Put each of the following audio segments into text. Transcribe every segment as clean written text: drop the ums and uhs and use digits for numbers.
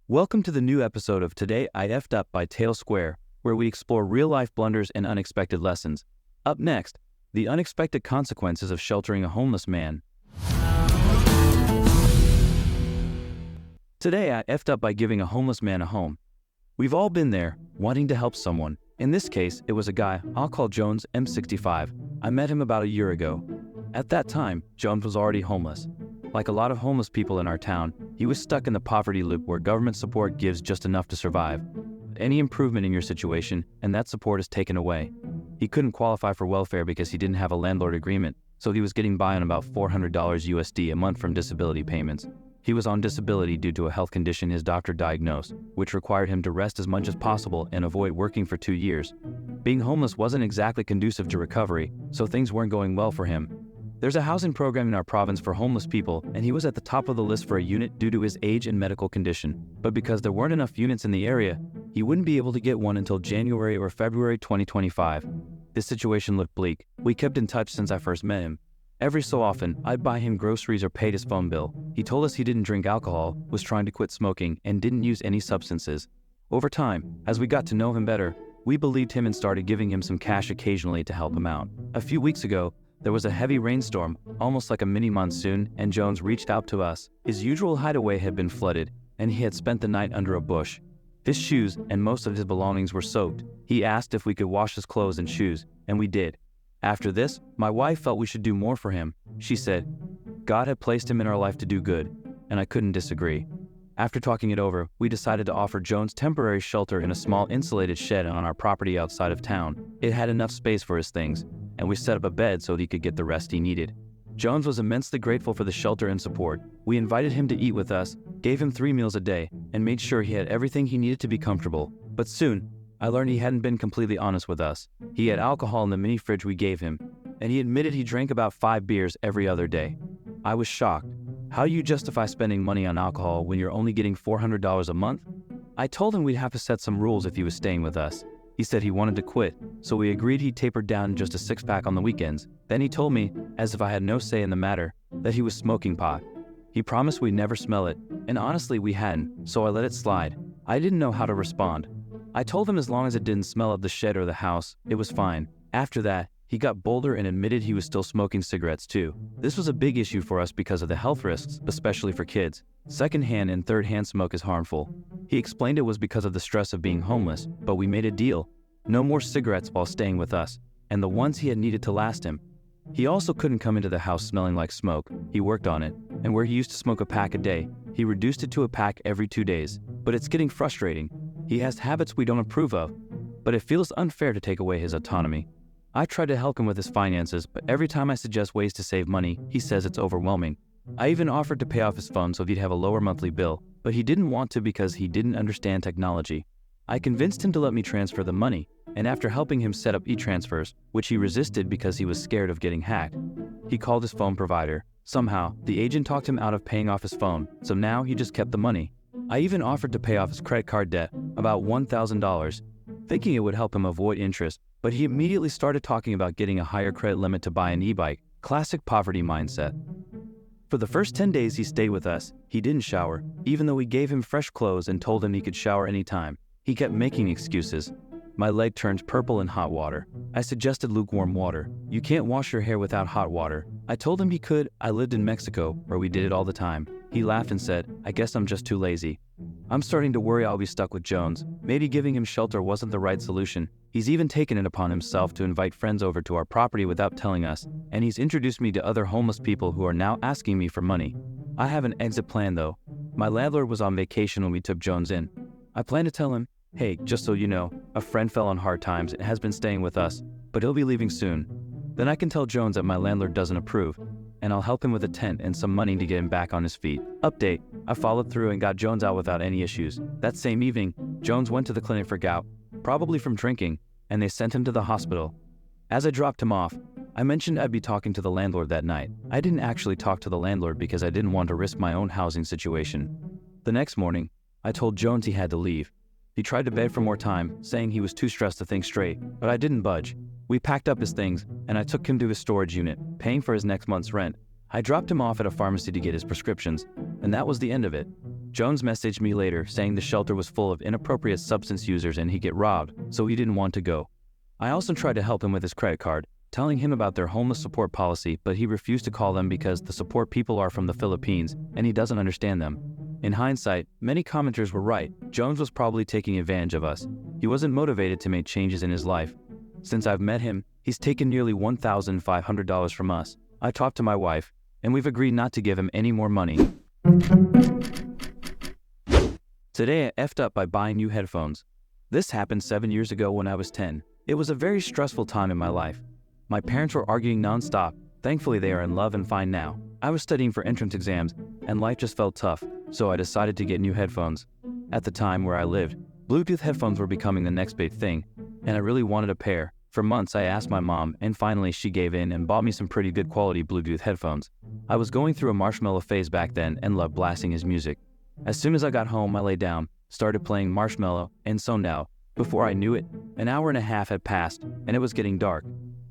Welcome to the new episode of Today I F'd Up by Tail Square, where we explore real-life blunders and unexpected lessons. Up next, the unexpected consequences of sheltering a homeless man. Today I F'd up by giving a homeless man a home. We've all been there, wanting to help someone. In this case, it was a guy I'll call Jones M65. I met him about a year ago. At that time, Jones was already homeless. Like a lot of homeless people in our town, he was stuck in the poverty loop where government support gives just enough to survive. Any improvement in your situation, and that support is taken away. He couldn't qualify for welfare because he didn't have a landlord agreement, so he was getting by on about $400 USD a month from disability payments. He was on disability due to a health condition his doctor diagnosed, which required him to rest as much as possible and avoid working for 2 years. Being homeless wasn't exactly conducive to recovery, so things weren't going well for him. There's a housing program in our province for homeless people, and he was at the top of the list for a unit due to his age and medical condition. But because there weren't enough units in the area, he wouldn't be able to get one until January or February 2025. This situation looked bleak. We kept in touch since I first met him. Every so often, I'd buy him groceries or paid his phone bill. He told us he didn't drink alcohol, was trying to quit smoking, and didn't use any substances. Over time, as we got to know him better, we believed him and started giving him some cash occasionally to help him out. A few weeks ago, there was a heavy rainstorm, almost like a mini monsoon, and Jones reached out to us. His usual hideaway had been flooded, and he had spent the night under a bush. His shoes and most of his belongings were soaked. He asked if we could wash his clothes and shoes, and we did. After this, my wife felt we should do more for him. She said, God had placed him in our life to do good, and I couldn't disagree. After talking it over, we decided to offer Jones temporary shelter in a small insulated shed on our property outside of town. It had enough space for his things, and we set up a bed so that he could get the rest he needed. Jones was immensely grateful for the shelter and support. We invited him to eat with us, gave him 3 meals a day, and made sure he had everything he needed to be comfortable. But soon, I learned he hadn't been completely honest with us. He had alcohol in the mini fridge we gave him, and he admitted he drank about 5 beers every other day. I was shocked. How do you justify spending money on alcohol when you're only getting $400 a month? I told him we'd have to set some rules if he was staying with us. He said he wanted to quit, so we agreed he'd taper down just a 6-pack on the weekends. Then he told me, as if I had no say in the matter, that he was smoking pot. He promised we'd never smell it, and honestly we hadn't, so I let it slide. I didn't know how to respond. I told him as long as it didn't smell of the shed or the house, it was fine. After that, he got bolder and admitted he was still smoking cigarettes too. This was a big issue for us because of the health risks, especially for kids. Secondhand and third-hand smoke is harmful. He explained it was because of the stress of being homeless, but we made a deal. No more cigarettes while staying with us, and the ones he had needed to last him. He also couldn't come into the house smelling like smoke. He worked on it, and where he used to smoke a pack a day, he reduced it to a pack every 2 days. But it's getting frustrating. He has habits we don't approve of, but it feels unfair to take away his autonomy. I tried to help him with his finances, but every time I suggest ways to save money, he says it's overwhelming. I even offered to pay off his phone so he'd have a lower monthly bill, but he didn't want to because he didn't understand technology. I convinced him to let me transfer the money, and after helping him set up e-transfers, which he resisted because he was scared of getting hacked, he called his phone provider. Somehow, the agent talked him out of paying off his phone, so now he just kept the money. I even offered to pay off his credit card debt, about $1,000, thinking it would help him avoid interest, but he immediately started talking about getting a higher credit limit to buy an e-bike. Classic poverty mindset. For the first 10 days he stayed with us, he didn't shower, even though we gave him fresh clothes and told him he could shower anytime. He kept making excuses. My leg turned purple in hot water. I suggested lukewarm water. You can't wash your hair without hot water. I told him he could. I lived in Mexico, where we did it all the time. He laughed and said, I guess I'm just too lazy. I'm starting to worry I'll be stuck with Jones. Maybe giving him shelter wasn't the right solution. He's even taken it upon himself to invite friends over to our property without telling us, and he's introduced me to other homeless people who are now asking me for money. I have an exit plan though. My landlord was on vacation when we took Jones in. I plan to tell him, hey, just so you know, a friend fell on hard times and has been staying with us, but he'll be leaving soon. Then I can tell Jones that my landlord doesn't approve, and I'll help him with a tent and some money to get him back on his feet. Update, I followed through and got Jones out without any issues. That same evening, Jones went to the clinic for gout, probably from drinking, and they sent him to the hospital. As I dropped him off, I mentioned I'd be talking to the landlord that night. I didn't actually talk to the landlord because I didn't want to risk my own housing situation. The next morning, I told Jones he had to leave. He tried to beg for more time, saying he was too stressed to think straight, but I didn't budge. We packed up his things, and I took him to his storage unit, paying for his next month's rent. I dropped him off at a pharmacy to get his prescriptions, and that was the end of it. Jones messaged me later saying the shelter was full of inappropriate substance users and he'd get robbed, so he didn't want to go. I also tried to help him with his credit card, telling him about their homeless support policy, but he refused to call them because the support people are from the Philippines and he doesn't understand them. In hindsight, many commenters were right. Jones was probably taking advantage of us. He wasn't motivated to make changes in his life. Since I've met him, he's taken nearly $1,500 from us. I talked to my wife, and we've agreed not to give him any more money. Today I effed up by buying new headphones. This happened 7 years ago when I was 10. It was a very stressful time in my life. My parents were arguing non-stop. Thankfully they are in love and fine now. I was studying for entrance exams, and life just felt tough, so I decided to get new headphones. At the time where I lived, Bluetooth headphones were becoming the next big thing, and I really wanted a pair. For months I asked my mom, and finally she gave in and bought me some pretty good quality Bluetooth headphones. I was going through a Marshmello phase back then and loved blasting his music. As soon as I got home, I lay down, started playing Marshmello, and zoned out. Before I knew it, an hour and a half had passed, and it was getting dark.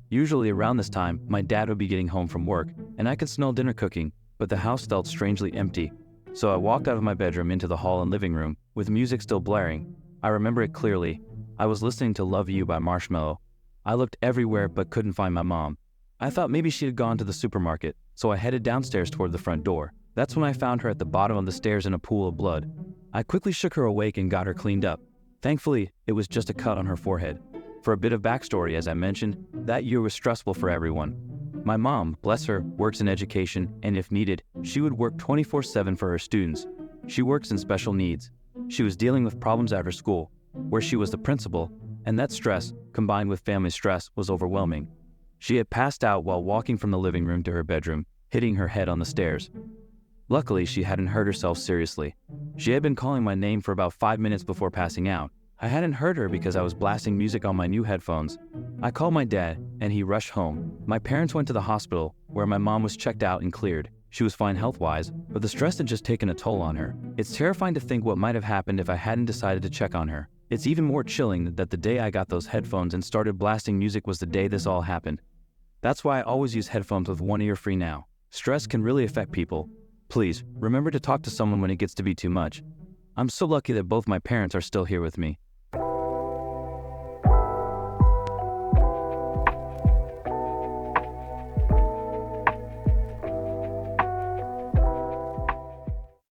Usually around this time, my dad would be getting home from work, and I could smell dinner cooking, but the house felt strangely empty. So I walked out of my bedroom into the hall and living room, with music still blaring. I remember it clearly. I was listening to Love You by Marshmello. I looked everywhere but couldn't find my mom. I thought maybe she had gone to the supermarket, so I headed downstairs toward the front door. That's when I found her at the bottom of the stairs in a pool of blood. I quickly shook her awake and got her cleaned up. Thankfully, it was just a cut on her forehead. For a bit of backstory, as I mentioned, that year was stressful for everyone. My mom, bless her, works in education, and if needed, she would work 24/7 for her students. She works in special needs. She was dealing with problems at her school, where she was the principal, and that stress, combined with family stress, was overwhelming. She had passed out while walking from the living room to her bedroom, hitting her head on the stairs. Luckily, she hadn't hurt herself seriously. She had been calling my name for about 5 minutes before passing out. I hadn't heard her because I was blasting music on my new headphones. I called my dad, and he rushed home. My parents went to the hospital, where my mom was checked out and cleared. She was fine health-wise, but the stress had just taken a toll on her. It's terrifying to think what might have happened if I hadn't decided to check on her. It's even more chilling that the day I got those headphones and started blasting music was the day this all happened. That's why I always use headphones with one ear free now. Stress can really affect people. Please, remember to talk to someone when it gets to be too much. I'm so lucky that both my parents are still here with me.